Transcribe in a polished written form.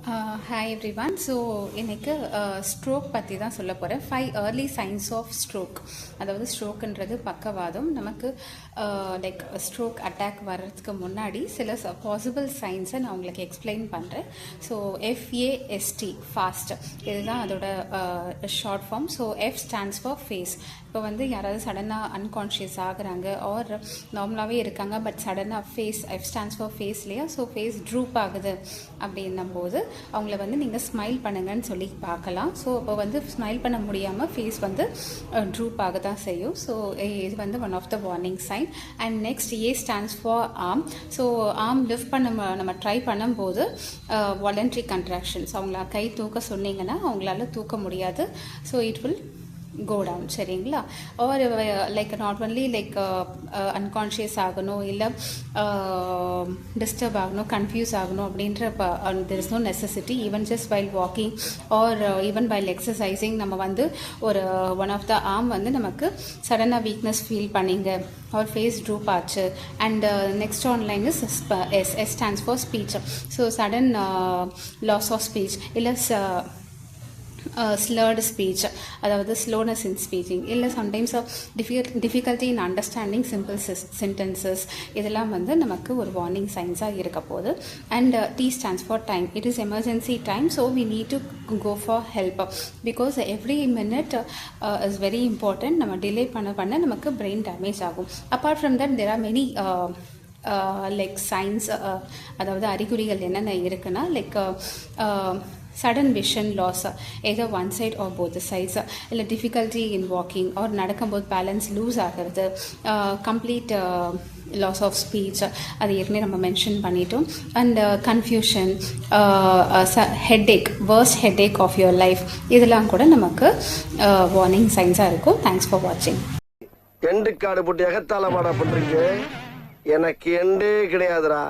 Hi every one. So எனக்கு stroke பற்றி தான் சொல்ல போகிறேன். 5 ஏர்லி சைன்ஸ் ஆஃப் ஸ்ட்ரோக். அதாவது ஸ்ட்ரோக்குன்றது பக்கவாதம். நமக்கு லைக் ஸ்ட்ரோக் அட்டாக் வர்றதுக்கு முன்னாடி சில பாசிபிள் சைன்ஸை நான் உங்களுக்கு எக்ஸ்பிளைன் பண்ணுறேன். ஸோ FAST ஃபாஸ்ட், இதுதான் அதோட short form. So F stands for face. இப்போ வந்து யாராவது சடனாக அன்கான்ஷியஸ் ஆகுறாங்க ஆர் நார்மலாகவே இருக்காங்க, பட் சடனாக F ஸ்டாண்ட்ஸ் ஃபார் ஃபேஸ் இல்லையா? ஸோ ஃபேஸ் ட்ரூப் ஆகுது அப்படின்னும் போது அவங்கள வந்து நீங்கள் ஸ்மைல் பண்ணுங்கன்னு சொல்லி பார்க்கலாம். ஸோ இப்போ வந்து ஸ்மைல் பண்ண முடியாமல் ஃபேஸ் வந்து ட்ரூப் ஆக தான் செய்யும். ஸோ இது வந்து one of the warning sign. And next A stands for arm. So arm lift பண்ண நம்ம ட்ரை பண்ணும்போது வாலண்ட்ரி கண்ட்ராக்ஷன்ஸ், அவங்கள கை தூக்க சொன்னீங்கன்னா அவங்களால தூக்க முடியாது. So it will go down. சரிங்களா? Or like not only like unconscious ஆகணும், இல்லை டிஸ்டர்ப் ஆகணும், கன்ஃபியூஸ் ஆகணும் அப்படின்ற there is no necessity. Even just while walking or even while exercising நம்ம வந்து ஒரு ஒன் ஆஃப் த ஆர்ம் வந்து நமக்கு சடனாக வீக்னஸ் ஃபீல் பண்ணிங்க ஆர் ஃபேஸ் ட்ரூப் ஆச்சு. And next online is S stands for speech. So sudden loss of speech, இல்லை slurred speech, அதாவது ஸ்லோனஸ் இன் ஸ்பீச்சிங், இல்லை sometimes difficulty in understanding simple sentences, இதெல்லாம் வந்து நமக்கு ஒரு வார்னிங் சைன்ஸாக இருக்க போகுது. And T stands for time. It is emergency time. So we need to go for help because every minute is very important. நம்ம delay பண்ண நமக்கு பிரெயின் டேமேஜ் ஆகும். Apart from that there are many like science, அதாவது அறிகுறிகள் என்னென்ன இருக்குன்னா, like sudden vision loss, either one side or both the sides, இல்லை difficulty in walking or நடக்கும்போது பேலன்ஸ் லூஸ் ஆகிறது, complete loss of speech, அது ஏற்கனவே நம்ம மென்ஷன் பண்ணிட்டோம். And confusion, headache, worst headache of your life, இதெல்லாம் கூட நமக்கு வார்னிங் சைன்ஸாக இருக்கும். தேங்க்ஸ் ஃபார் வாட்சிங். எண்டு காடு போட்டு எகத்தால மாடா பண்றீங்க, எனக்கு எண்டே கிடையாதுடா.